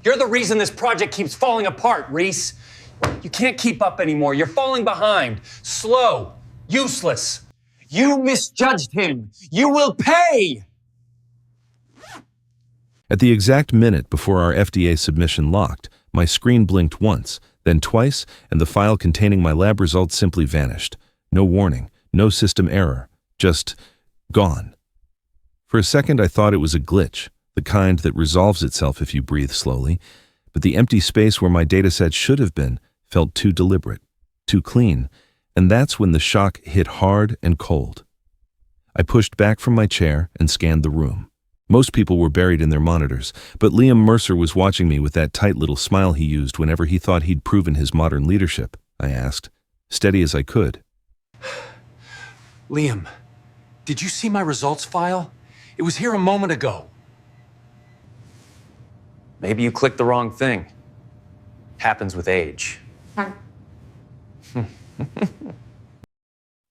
You're the reason this project keeps falling apart, Reese. You can't keep up anymore. You're falling behind. Slow. Useless. You misjudged him. You will pay! At the exact minute before our FDA submission locked, my screen blinked once, then twice, and the file containing my lab results simply vanished. No warning, no system error, just gone. For a second, I thought it was a glitch, the kind that resolves itself if you breathe slowly, but the empty space where my dataset should have been felt too deliberate, too clean, and that's when the shock hit hard and cold. I pushed back from my chair and scanned the room. Most people were buried in their monitors, but Liam Mercer was watching me with that tight little smile he used whenever he thought he'd proven his modern leadership. I asked, steady as I could. Liam, did you see my results file? It was here a moment ago. Maybe you clicked the wrong thing. Happens with age. The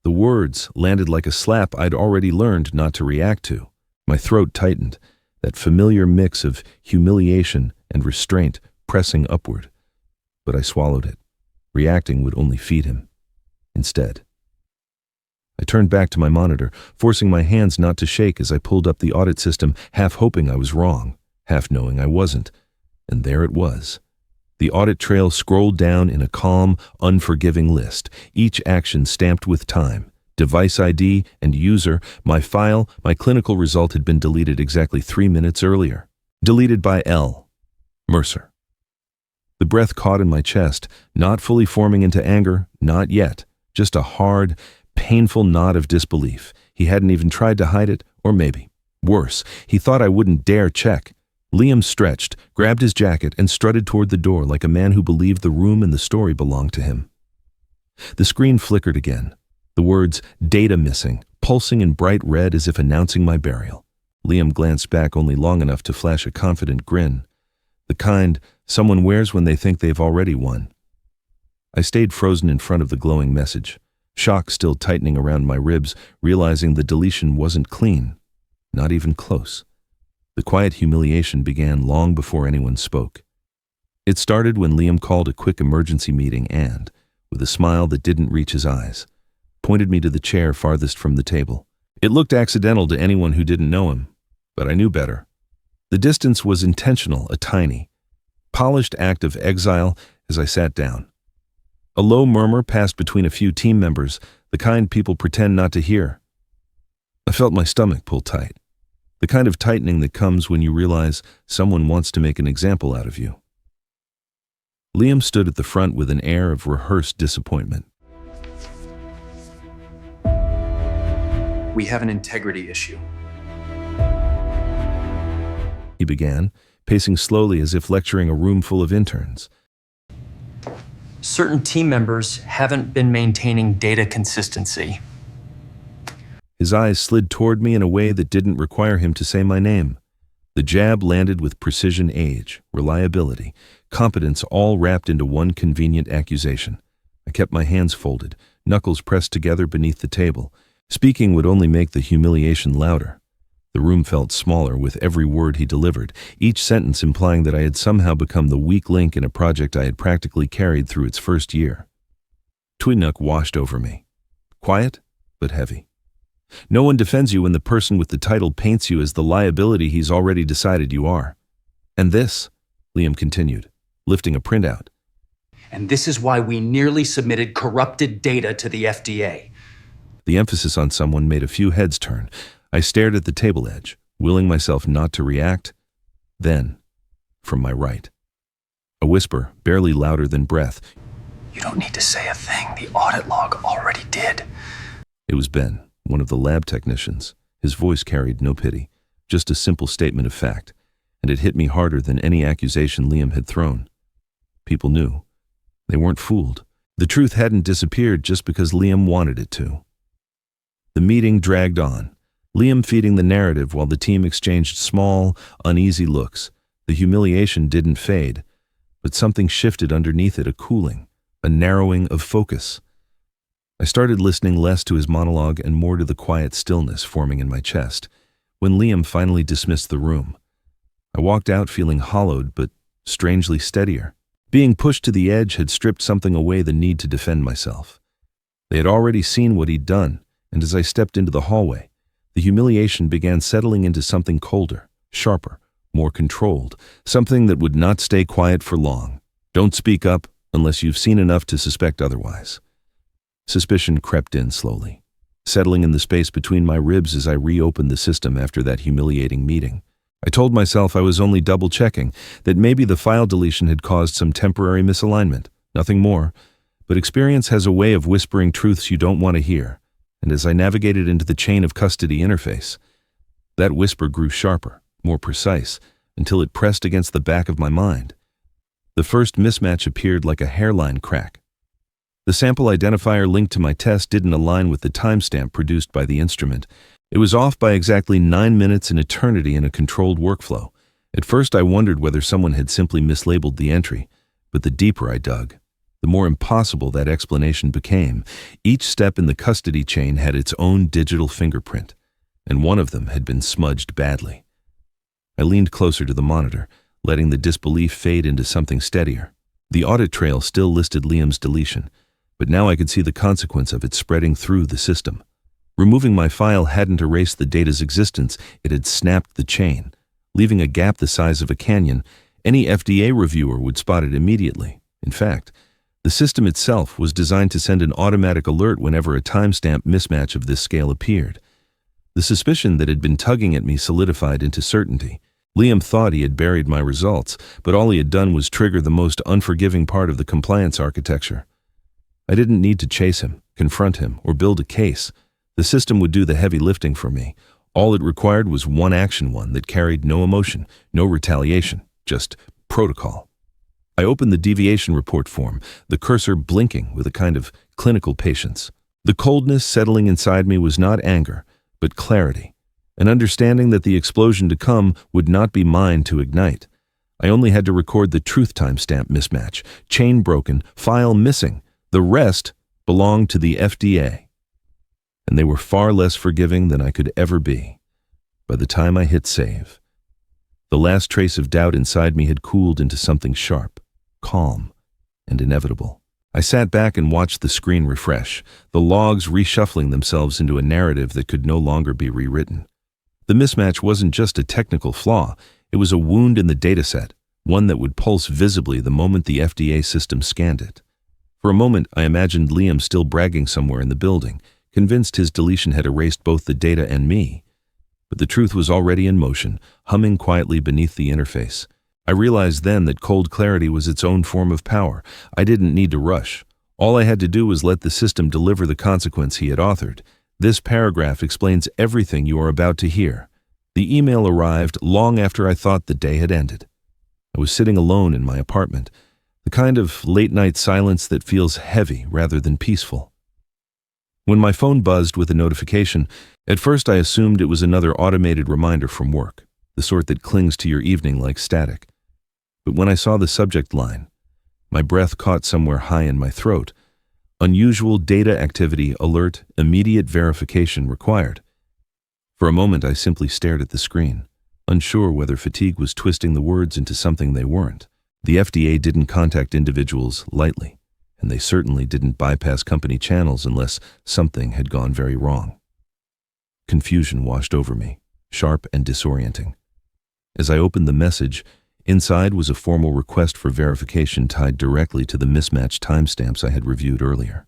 words landed like a slap I'd already learned not to react to. My throat tightened, that familiar mix of humiliation and restraint pressing upward. But I swallowed it. Reacting would only feed him. Instead, I turned back to my monitor, forcing my hands not to shake as I pulled up the audit system, half hoping I was wrong, half knowing I wasn't. And there it was. The audit trail scrolled down in a calm, unforgiving list, each action stamped with time. Device ID and user, my file, my clinical result had been deleted exactly 3 minutes earlier. Deleted by L. Mercer. The breath caught in my chest, not fully forming into anger, not yet. Just a hard, painful nod of disbelief. He hadn't even tried to hide it, or maybe, worse, he thought I wouldn't dare check. Liam stretched, grabbed his jacket, and strutted toward the door like a man who believed the room and the story belonged to him. The screen flickered again. The words, data missing, pulsing in bright red as if announcing my burial. Liam glanced back only long enough to flash a confident grin. The kind someone wears when they think they've already won. I stayed frozen in front of the glowing message, shock still tightening around my ribs, realizing the deletion wasn't clean, not even close. The quiet humiliation began long before anyone spoke. It started when Liam called a quick emergency meeting and, with a smile that didn't reach his eyes, pointed me to the chair farthest from the table. It looked accidental to anyone who didn't know him, but I knew better. The distance was intentional, a tiny, polished act of exile as I sat down. A low murmur passed between a few team members, the kind people pretend not to hear. I felt my stomach pull tight, the kind of tightening that comes when you realize someone wants to make an example out of you. Liam stood at the front with an air of rehearsed disappointment. We have an integrity issue. He began, pacing slowly as if lecturing a room full of interns. Certain team members haven't been maintaining data consistency. His eyes slid toward me in a way that didn't require him to say my name. The jab landed with precision, age, reliability, competence all wrapped into one convenient accusation. I kept my hands folded, knuckles pressed together beneath the table. Speaking would only make the humiliation louder. The room felt smaller with every word he delivered, each sentence implying that I had somehow become the weak link in a project I had practically carried through its first year. Twinnock washed over me. Quiet, but heavy. No one defends you when the person with the title paints you as the liability he's already decided you are. And this, Liam continued, lifting a printout. And this is why we nearly submitted corrupted data to the FDA. The emphasis on someone made a few heads turn. I stared at the table edge, willing myself not to react. Then, from my right, a whisper, barely louder than breath. You don't need to say a thing. The audit log already did. It was Ben, one of the lab technicians. His voice carried no pity, just a simple statement of fact, and it hit me harder than any accusation Liam had thrown. People knew. They weren't fooled. The truth hadn't disappeared just because Liam wanted it to. The meeting dragged on, Liam feeding the narrative while the team exchanged small, uneasy looks. The humiliation didn't fade, but something shifted underneath it, a cooling, a narrowing of focus. I started listening less to his monologue and more to the quiet stillness forming in my chest, when Liam finally dismissed the room. I walked out feeling hollowed but strangely steadier. Being pushed to the edge had stripped something away, the need to defend myself. They had already seen what he'd done, and as I stepped into the hallway, the humiliation began settling into something colder, sharper, more controlled, something that would not stay quiet for long. Don't speak up unless you've seen enough to suspect otherwise. Suspicion crept in slowly, settling in the space between my ribs as I reopened the system after that humiliating meeting. I told myself I was only double-checking, that maybe the file deletion had caused some temporary misalignment, nothing more, but experience has a way of whispering truths you don't want to hear, and as I navigated into the chain of custody interface, that whisper grew sharper, more precise, until it pressed against the back of my mind. The first mismatch appeared like a hairline crack. The sample identifier linked to my test didn't align with the timestamp produced by the instrument. It was off by exactly 9 minutes, an eternity in a controlled workflow. At first I wondered whether someone had simply mislabeled the entry, but the deeper I dug, the more impossible that explanation became. Each step in the custody chain had its own digital fingerprint, and one of them had been smudged badly. I leaned closer to the monitor, letting the disbelief fade into something steadier. The audit trail still listed Liam's deletion, but now I could see the consequence of it spreading through the system. Removing my file hadn't erased the data's existence, it had snapped the chain, leaving a gap the size of a canyon. Any FDA reviewer would spot it immediately. In fact, the system itself was designed to send an automatic alert whenever a timestamp mismatch of this scale appeared. The suspicion that had been tugging at me solidified into certainty. Liam thought he had buried my results, but all he had done was trigger the most unforgiving part of the compliance architecture. I didn't need to chase him, confront him, or build a case. The system would do the heavy lifting for me. All it required was one action, one that carried no emotion, no retaliation, just protocol. I opened the deviation report form, the cursor blinking with a kind of clinical patience. The coldness settling inside me was not anger, but clarity, an understanding that the explosion to come would not be mine to ignite. I only had to record the truth timestamp mismatch, chain broken, file missing. The rest belonged to the FDA. And they were far less forgiving than I could ever be. By the time I hit save, the last trace of doubt inside me had cooled into something sharp, calm, and inevitable. I sat back and watched the screen refresh, the logs reshuffling themselves into a narrative that could no longer be rewritten. The mismatch wasn't just a technical flaw, it was a wound in the dataset, one that would pulse visibly the moment the FDA system scanned it. For a moment, I imagined Liam still bragging somewhere in the building, convinced his deletion had erased both the data and me. But the truth was already in motion, humming quietly beneath the interface. I realized then that cold clarity was its own form of power. I didn't need to rush. All I had to do was let the system deliver the consequence he had authored. This paragraph explains everything you are about to hear. The email arrived long after I thought the day had ended. I was sitting alone in my apartment, the kind of late-night silence that feels heavy rather than peaceful. When my phone buzzed with a notification, at first I assumed it was another automated reminder from work, the sort that clings to your evening like static. But when I saw the subject line, my breath caught somewhere high in my throat. Unusual data activity alert, immediate verification required. For a moment I simply stared at the screen, unsure whether fatigue was twisting the words into something they weren't. The FDA didn't contact individuals lightly, and they certainly didn't bypass company channels unless something had gone very wrong. Confusion washed over me, sharp and disorienting. As I opened the message, inside was a formal request for verification tied directly to the mismatched timestamps I had reviewed earlier.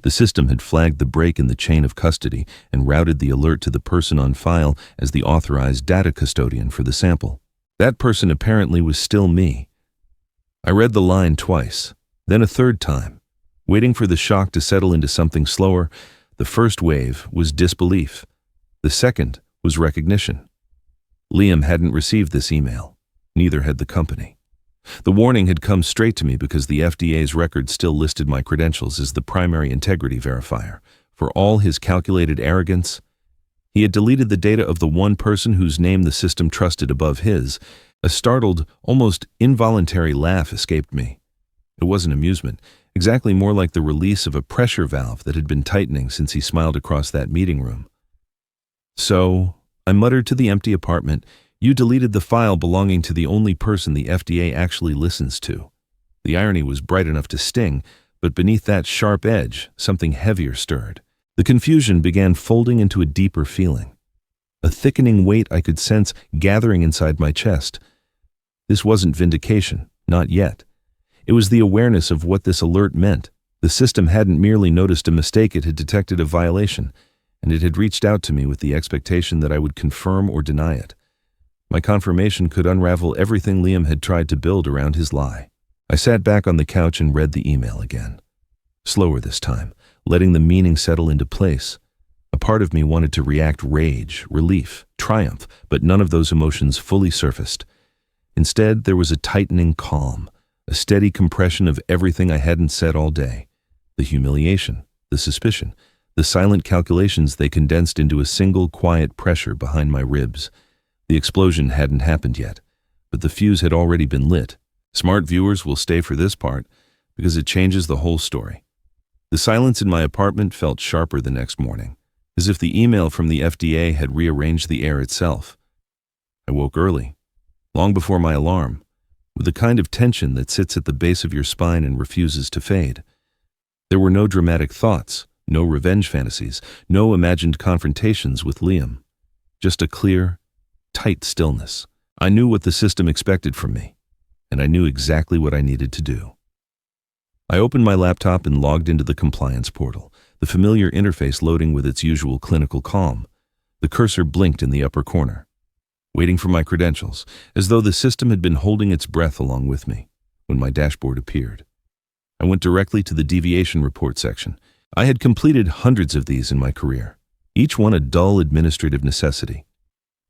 The system had flagged the break in the chain of custody and routed the alert to the person on file as the authorized data custodian for the sample. That person apparently was still me. I read the line twice, then a third time. Waiting for the shock to settle into something slower, the first wave was disbelief. The second was recognition. Liam hadn't received this email. Neither had the company. The warning had come straight to me because the FDA's record still listed my credentials as the primary integrity verifier. For all his calculated arrogance, he had deleted the data of the one person whose name the system trusted above his. A startled, almost involuntary laugh escaped me. It wasn't amusement, exactly more like the release of a pressure valve that had been tightening since he smiled across that meeting room. So, I muttered to the empty apartment, You deleted the file belonging to the only person the FDA actually listens to. The irony was bright enough to sting, but beneath that sharp edge, something heavier stirred. The confusion began folding into a deeper feeling. A thickening weight I could sense gathering inside my chest. This wasn't vindication, not yet. It was the awareness of what this alert meant. The system hadn't merely noticed a mistake, it had detected a violation, and it had reached out to me with the expectation that I would confirm or deny it. My confirmation could unravel everything Liam had tried to build around his lie. I sat back on the couch and read the email again. Slower this time, letting the meaning settle into place. A part of me wanted to react rage, relief, triumph, but none of those emotions fully surfaced. Instead, there was a tightening calm, a steady compression of everything I hadn't said all day. The humiliation, the suspicion, the silent calculations they condensed into a single quiet pressure behind my ribs. The explosion hadn't happened yet, but the fuse had already been lit. Smart viewers will stay for this part because it changes the whole story. The silence in my apartment felt sharper the next morning, as if the email from the FDA had rearranged the air itself. I woke early, long before my alarm, with the kind of tension that sits at the base of your spine and refuses to fade. There were no dramatic thoughts, no revenge fantasies, no imagined confrontations with Liam. Just a clear, tight stillness. I knew what the system expected from me, and I knew exactly what I needed to do. I opened my laptop and logged into the compliance portal, the familiar interface loading with its usual clinical calm. The cursor blinked in the upper corner, waiting for my credentials, as though the system had been holding its breath along with me, when my dashboard appeared. I went directly to the deviation report section. I had completed hundreds of these in my career, each one a dull administrative necessity.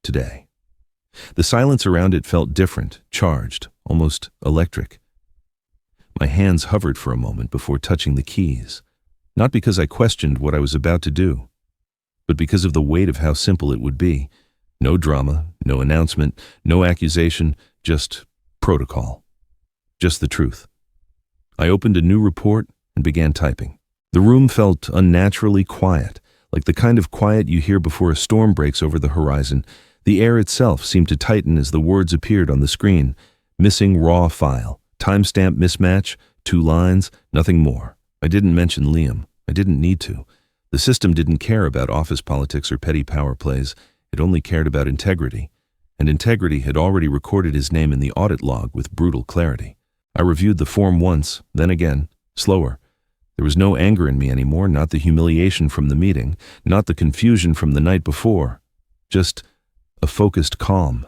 Today, the silence around it felt different, charged, almost electric. My hands hovered for a moment before touching the keys, not because I questioned what I was about to do, but because of the weight of how simple it would be. No drama, no announcement, no accusation, just protocol. Just the truth. I opened a new report and began typing. The room felt unnaturally quiet, like the kind of quiet you hear before a storm breaks over the horizon. The air itself seemed to tighten as the words appeared on the screen. Missing raw file. Timestamp mismatch. 2 lines. Nothing more. I didn't mention Liam. I didn't need to. The system didn't care about office politics or petty power plays. It only cared about integrity. And integrity had already recorded his name in the audit log with brutal clarity. I reviewed the form once, then again, slower. There was no anger in me anymore, not the humiliation from the meeting, not the confusion from the night before. Just a focused calm.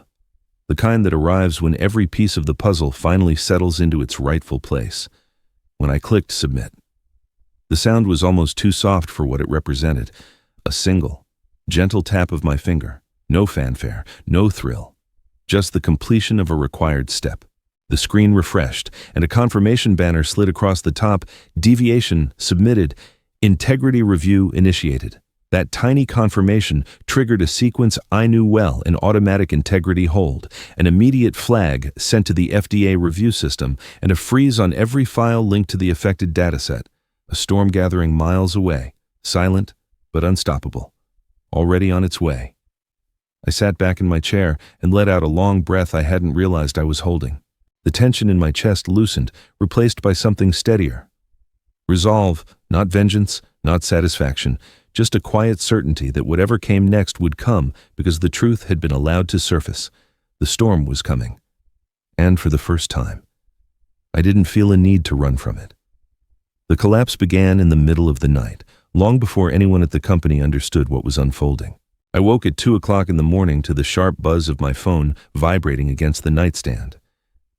The kind that arrives when every piece of the puzzle finally settles into its rightful place. When I clicked submit, the sound was almost too soft for what it represented. A single, gentle tap of my finger. No fanfare, no thrill. Just the completion of a required step. The screen refreshed, and a confirmation banner slid across the top. Deviation submitted. Integrity review initiated. That tiny confirmation triggered a sequence I knew well: an automatic integrity hold, an immediate flag sent to the FDA review system, and a freeze on every file linked to the affected dataset. A storm gathering miles away, silent but unstoppable, already on its way. I sat back in my chair and let out a long breath I hadn't realized I was holding. The tension in my chest loosened, replaced by something steadier. Resolve, not vengeance, not satisfaction, just a quiet certainty that whatever came next would come because the truth had been allowed to surface. The storm was coming. And for the first time, I didn't feel a need to run from it. The collapse began in the middle of the night, long before anyone at the company understood what was unfolding. I woke at 2 o'clock in the morning to the sharp buzz of my phone vibrating against the nightstand.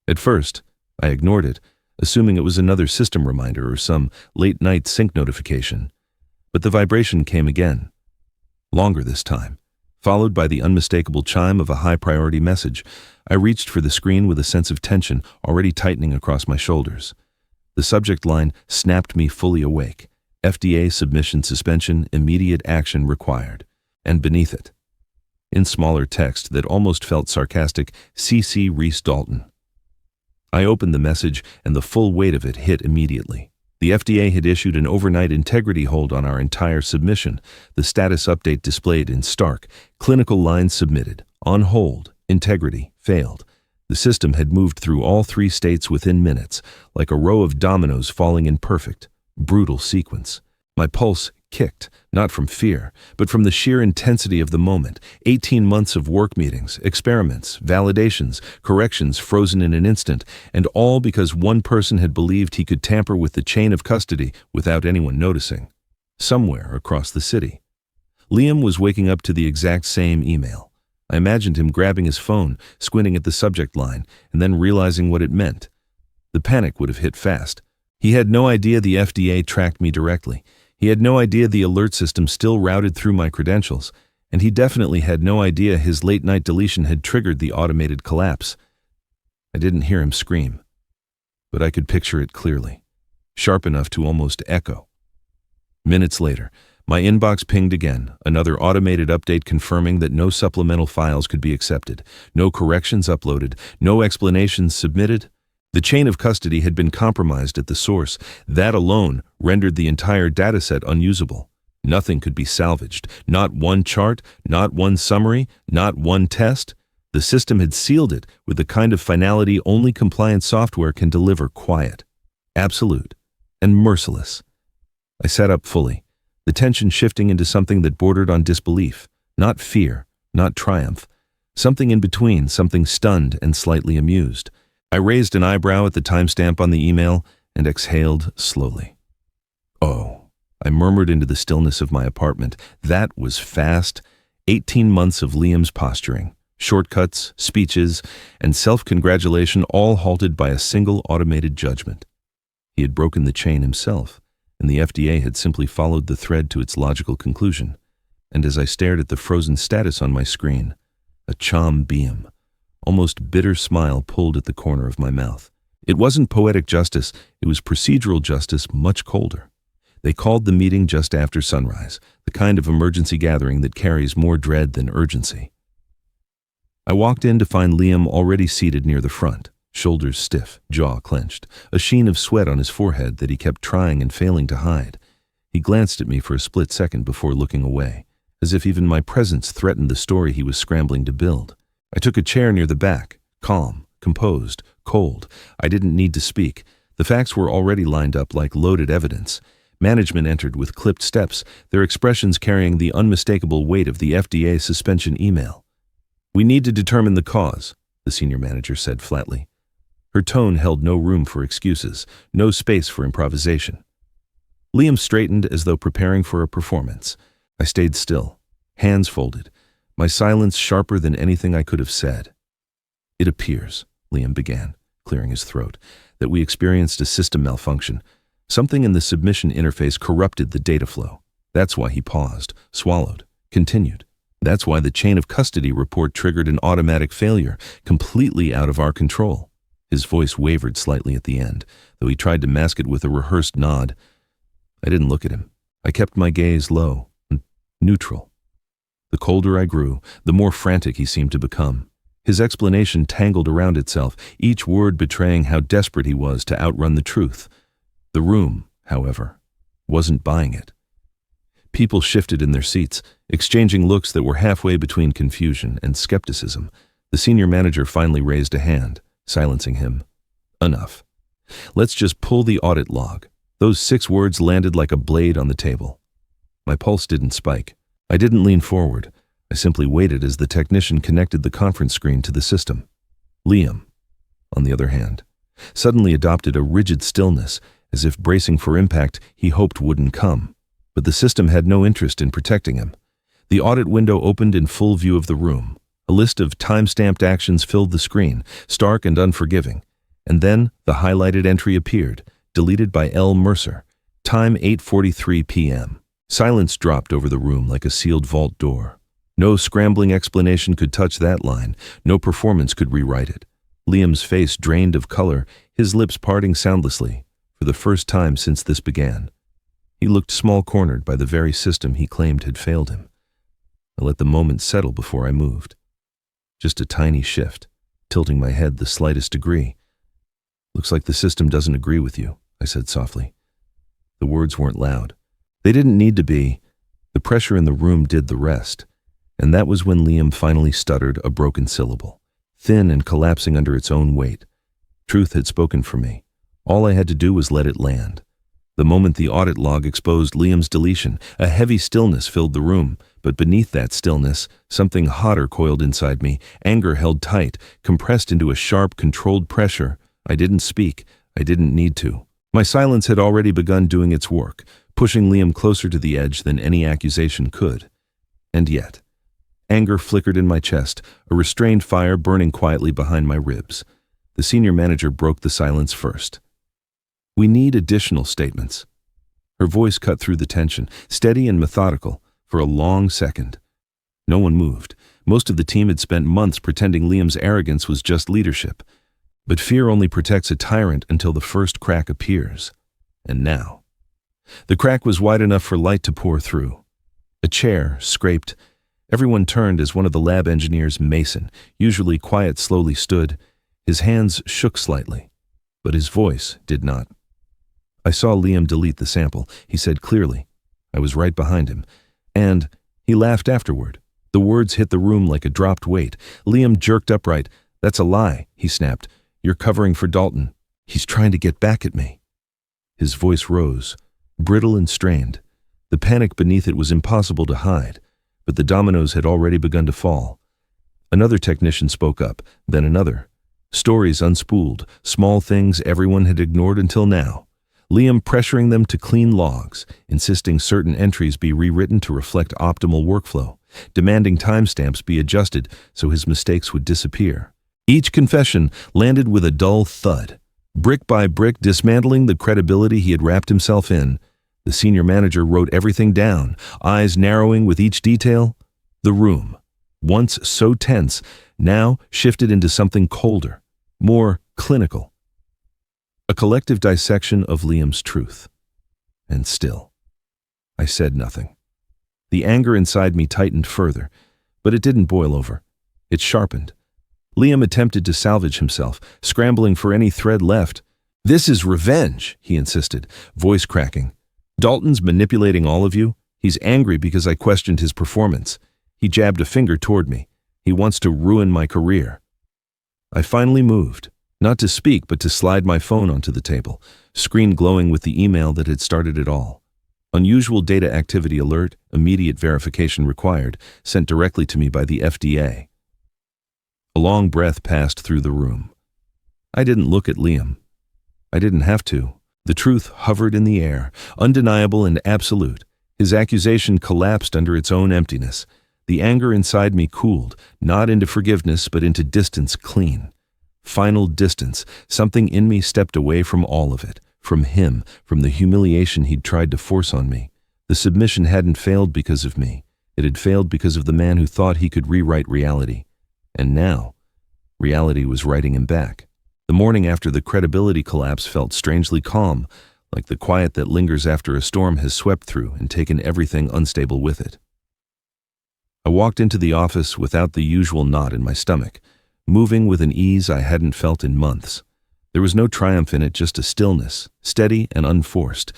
At first, I ignored it, assuming it was another system reminder or some late-night sync notification. But the vibration came again, longer this time, followed by the unmistakable chime of a high-priority message. I reached for the screen with a sense of tension already tightening across my shoulders. The subject line snapped me fully awake. FDA submission suspension, immediate action required. And beneath it, in smaller text that almost felt sarcastic, CC Reese Dalton. I opened the message, and the full weight of it hit immediately. The FDA had issued an overnight integrity hold on our entire submission. The status update displayed in stark, clinical lines submitted, on hold, Integrity failed. The system had moved through all 3 states within minutes, like a row of dominoes falling in perfect, brutal sequence. My pulse kicked, not from fear, but from the sheer intensity of the moment. 18 months of work meetings, experiments, validations, corrections frozen in an instant, and all because one person had believed he could tamper with the chain of custody without anyone noticing. Somewhere across the city. Liam was waking up to the exact same email. I imagined him grabbing his phone, squinting at the subject line, and then realizing what it meant. The panic would have hit fast. He had no idea the FDA tracked me directly. He had no idea the alert system still routed through my credentials, and he definitely had no idea his late-night deletion had triggered the automated collapse. I didn't hear him scream, but I could picture it clearly, sharp enough to almost echo. Minutes later, my inbox pinged again, another automated update confirming that no supplemental files could be accepted, no corrections uploaded, no explanations submitted. The chain of custody had been compromised at the source. That alone rendered the entire dataset unusable. Nothing could be salvaged. Not one chart, not one summary, not one test. The system had sealed it with the kind of finality only compliant software can deliver: quiet, absolute, and merciless. I sat up fully, the tension shifting into something that bordered on disbelief, not fear, not triumph, something in between, something stunned and slightly amused. I raised an eyebrow at the timestamp on the email and exhaled slowly. Oh, I murmured into the stillness of my apartment. That was fast. 18 months of Liam's posturing, shortcuts, speeches, and self-congratulation, all halted by a single automated judgment. He had broken the chain himself, and the FDA had simply followed the thread to its logical conclusion. And as I stared at the frozen status on my screen, a chom beam, almost bitter smile pulled at the corner of my mouth. It wasn't poetic justice, it was procedural justice, much colder. They called the meeting just after sunrise, the kind of emergency gathering that carries more dread than urgency. I walked in to find Liam already seated near the front, shoulders stiff, jaw clenched, a sheen of sweat on his forehead that he kept trying and failing to hide. He glanced at me for a split second before looking away, as if even my presence threatened the story he was scrambling to build. I took a chair near the back, calm, composed, cold. I didn't need to speak. The facts were already lined up like loaded evidence. Management entered with clipped steps, their expressions carrying the unmistakable weight of the FDA suspension email. "We need to determine the cause," the senior manager said flatly. Her tone held no room for excuses, no space for improvisation. Liam straightened as though preparing for a performance. I stayed still, hands folded, my silence sharper than anything I could have said. "It appears," Liam began, clearing his throat, "that we experienced a system malfunction. Something in the submission interface corrupted the data flow. That's why he paused, swallowed, continued. That's why the chain of custody report triggered an automatic failure, completely out of our control." His voice wavered slightly at the end, though he tried to mask it with a rehearsed nod. I didn't look at him. I kept my gaze low, neutral. The colder I grew, the more frantic he seemed to become. His explanation tangled around itself, each word betraying how desperate he was to outrun the truth. The room, however, wasn't buying it. People shifted in their seats, exchanging looks that were halfway between confusion and skepticism. The senior manager finally raised a hand, silencing him. "Enough. Let's just pull the audit log." Those 6 words landed like a blade on the table. My pulse didn't spike. I didn't lean forward. I simply waited as the technician connected the conference screen to the system. Liam, on the other hand, suddenly adopted a rigid stillness, as if bracing for impact he hoped wouldn't come. But the system had no interest in protecting him. The audit window opened in full view of the room. A list of time-stamped actions filled the screen, stark and unforgiving. And then the highlighted entry appeared, deleted by L. Mercer. Time 8:43 p.m. Silence dropped over the room like a sealed vault door. No scrambling explanation could touch that line. No performance could rewrite it. Liam's face drained of color, his lips parting soundlessly, for the first time since this began. He looked small-cornered by the very system he claimed had failed him. I let the moment settle before I moved. Just a tiny shift, tilting my head the slightest degree. "Looks like the system doesn't agree with you," I said softly. The words weren't loud. They didn't need to be. The pressure in the room did the rest. And that was when Liam finally stuttered a broken syllable. thin and collapsing under its own weight. Truth had spoken for me. All I had to do was let it land. The moment the audit log exposed Liam's deletion, a heavy stillness filled the room, but beneath that stillness, something hotter coiled inside me, anger held tight, compressed into a sharp, controlled pressure. I didn't speak. I didn't need to. My silence had already begun doing its work, pushing Liam closer to the edge than any accusation could. And yet, anger flickered in my chest, a restrained fire burning quietly behind my ribs. The senior manager broke the silence first. "We need additional statements." Her voice cut through the tension, steady and methodical, for a long second. No one moved. Most of the team had spent months pretending Liam's arrogance was just leadership. But fear only protects a tyrant until the first crack appears. And now. The crack was wide enough for light to pour through. A chair scraped. Everyone turned as one of the lab engineers, Mason, usually quiet, slowly stood. His hands shook slightly, but his voice did not. I saw Liam delete the sample, he said clearly. I was right behind him. And he laughed afterward. The words hit the room like a dropped weight. Liam jerked upright. "That's a lie," he snapped. "You're covering for Dalton. He's trying to get back at me." His voice rose, brittle and strained. The panic beneath it was impossible to hide, but the dominoes had already begun to fall. Another technician spoke up, then another. Stories unspooled, small things everyone had ignored until now. Liam pressuring them to clean logs, insisting certain entries be rewritten to reflect optimal workflow, demanding timestamps be adjusted so his mistakes would disappear. Each confession landed with a dull thud, brick by brick dismantling the credibility he had wrapped himself in. The senior manager wrote everything down, eyes narrowing with each detail. The room, once so tense, now shifted into something colder, more clinical. A collective dissection of Liam's truth. And still, I said nothing. The anger inside me tightened further, but it didn't boil over. It sharpened. Liam attempted to salvage himself, scrambling for any thread left. "This is revenge," he insisted, voice cracking. "Dalton's manipulating all of you. He's angry because I questioned his performance. He jabbed a finger toward me. He wants to ruin my career." I finally moved, not to speak but to slide my phone onto the table, screen glowing with the email that had started it all. Unusual data activity alert, immediate verification required, sent directly to me by the FDA. A long breath passed through the room. I didn't look at Liam. I didn't have to. The truth hovered in the air, undeniable and absolute. His accusation collapsed under its own emptiness. The anger inside me cooled, not into forgiveness but into distance clean. Final distance. Something in me stepped away from all of it, from him, from the humiliation he'd tried to force on me. The submission hadn't failed because of me. It had failed because of the man who thought he could rewrite reality. And now, reality was writing him back. The morning after the credibility collapse felt strangely calm, like the quiet that lingers after a storm has swept through and taken everything unstable with it. I walked into the office without the usual knot in my stomach, moving with an ease I hadn't felt in months. There was no triumph in it, just a stillness, steady and unforced,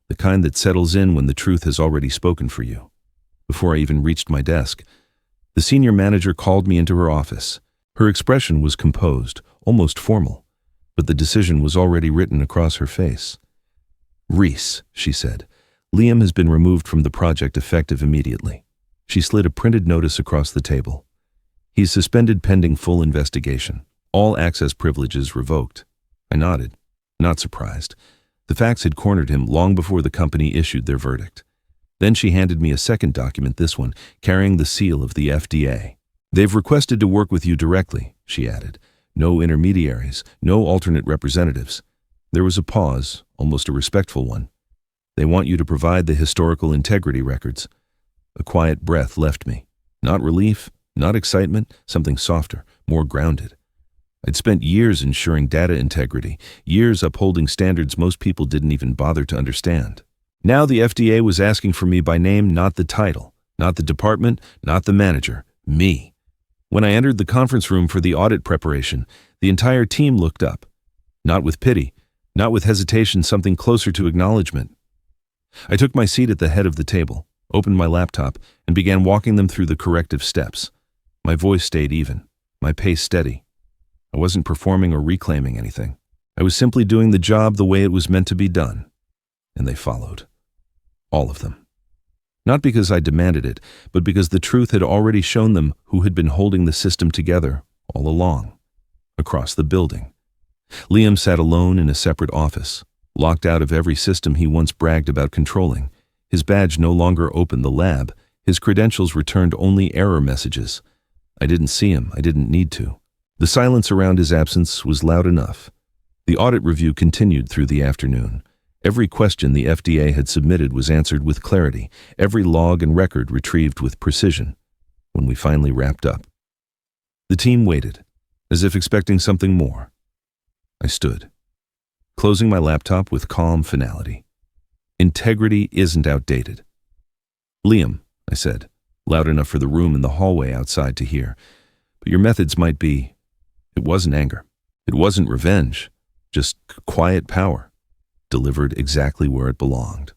the kind that settles in when the truth has already spoken for you. Before I even reached my desk, the senior manager called me into her office. Her expression was composed, almost formal, but the decision was already written across her face. "Reese," she said, "Liam has been removed from the project effective immediately." She slid a printed notice across the table. "He's suspended pending full investigation. All access privileges revoked." I nodded, not surprised. The facts had cornered him long before the company issued their verdict. Then she handed me a second document, this one, carrying the seal of the FDA. "They've requested to work with you directly," she added. "No intermediaries, no alternate representatives." There was a pause, almost a respectful one. "They want you to provide the historical integrity records." A quiet breath left me. Not relief, not excitement, something softer, more grounded. I'd spent years ensuring data integrity, years upholding standards most people didn't even bother to understand. Now the FDA was asking for me by name, not the title, not the department, not the manager, me. When I entered the conference room for the audit preparation, the entire team looked up. Not with pity, not with hesitation, something closer to acknowledgement. I took my seat at the head of the table, opened my laptop, and began walking them through the corrective steps. My voice stayed even, my pace steady. I wasn't performing or reclaiming anything. I was simply doing the job the way it was meant to be done. And they followed. All of them. Not because I demanded it, but because the truth had already shown them who had been holding the system together all along. Across the building. Liam sat alone in a separate office, locked out of every system he once bragged about controlling. His badge no longer opened the lab. His credentials returned only error messages. I didn't see him. I didn't need to. The silence around his absence was loud enough. The audit review continued through the afternoon. Every question the FDA had submitted was answered with clarity, every log and record retrieved with precision. When we finally wrapped up, the team waited, as if expecting something more. I stood, closing my laptop with calm finality. Integrity isn't outdated. Liam, I said, loud enough for the room in the hallway outside to hear, but your methods might be... It wasn't anger. It wasn't revenge. Just quiet power, delivered exactly where it belonged.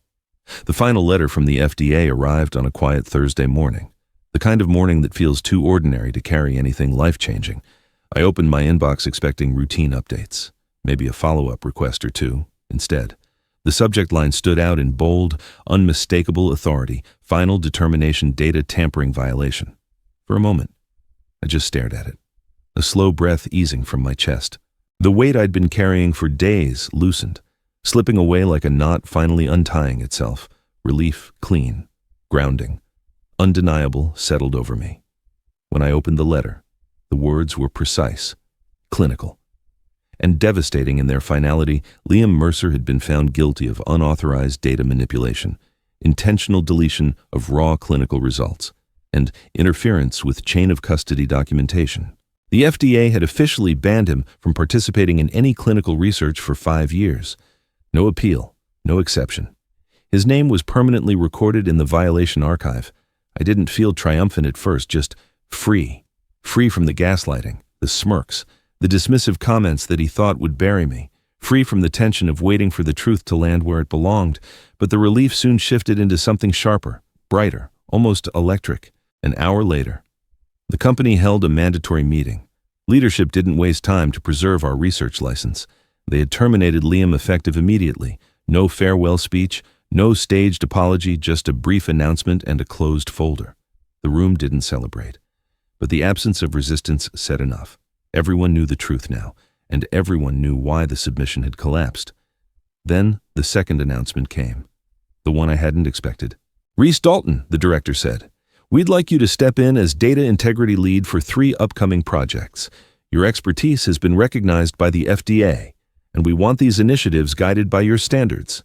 The final letter from the FDA arrived on a quiet Thursday morning, the kind of morning that feels too ordinary to carry anything life-changing. I opened my inbox expecting routine updates, maybe a follow-up request or two. Instead, the subject line stood out in bold, unmistakable authority: final determination data tampering violation. For a moment, I just stared at it, a slow breath easing from my chest. The weight I'd been carrying for days loosened, slipping away like a knot finally untying itself. Relief, clean, grounding, undeniable settled over me. When I opened the letter, the words were precise, clinical, and devastating in their finality. Liam Mercer had been found guilty of unauthorized data manipulation, intentional deletion of raw clinical results, and interference with chain of custody documentation. The FDA had officially banned him from participating in any clinical research for 5 years. No appeal, no exception. His name was permanently recorded in the violation archive. I didn't feel triumphant at first, just free. Free from the gaslighting, the smirks, the dismissive comments that he thought would bury me. Free from the tension of waiting for the truth to land where it belonged. But the relief soon shifted into something sharper, brighter, almost electric. An hour later, the company held a mandatory meeting. Leadership didn't waste time to preserve our research license. They had terminated Liam effective immediately. No farewell speech, no staged apology, just a brief announcement and a closed folder. The room didn't celebrate. But the absence of resistance said enough. Everyone knew the truth now, and everyone knew why the submission had collapsed. Then the second announcement came, the one I hadn't expected. "Reese Dalton," the director said. "We'd like you to step in as data integrity lead for 3 upcoming projects. Your expertise has been recognized by the FDA, and we want these initiatives guided by your standards."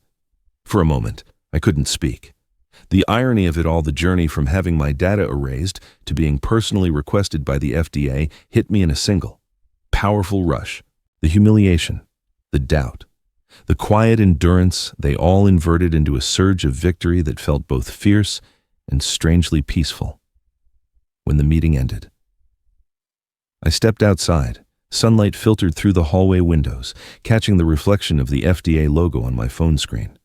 For a moment, I couldn't speak. The irony of it all, the journey from having my data erased to being personally requested by the FDA, hit me in a single, powerful rush. The humiliation, the doubt, the quiet endurance, they all inverted into a surge of victory that felt both fierce and strangely peaceful. When the meeting ended, I stepped outside. Sunlight filtered through the hallway windows, catching the reflection of the FDA logo on my phone screen.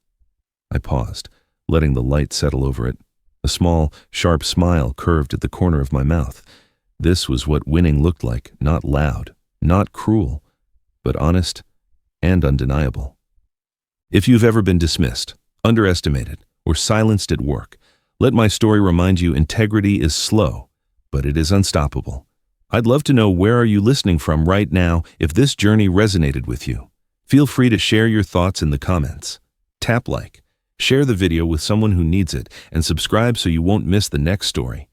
I paused, letting the light settle over it. A small, sharp smile curved at the corner of my mouth. This was what winning looked like, not loud, not cruel, but honest and undeniable. If you've ever been dismissed, underestimated, or silenced at work, let my story remind you integrity is slow, but it is unstoppable. I'd love to know, where are you listening from right now? If this journey resonated with you, feel free to share your thoughts in the comments. Tap like, share the video with someone who needs it, and subscribe so you won't miss the next story.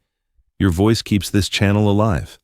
Your voice keeps this channel alive.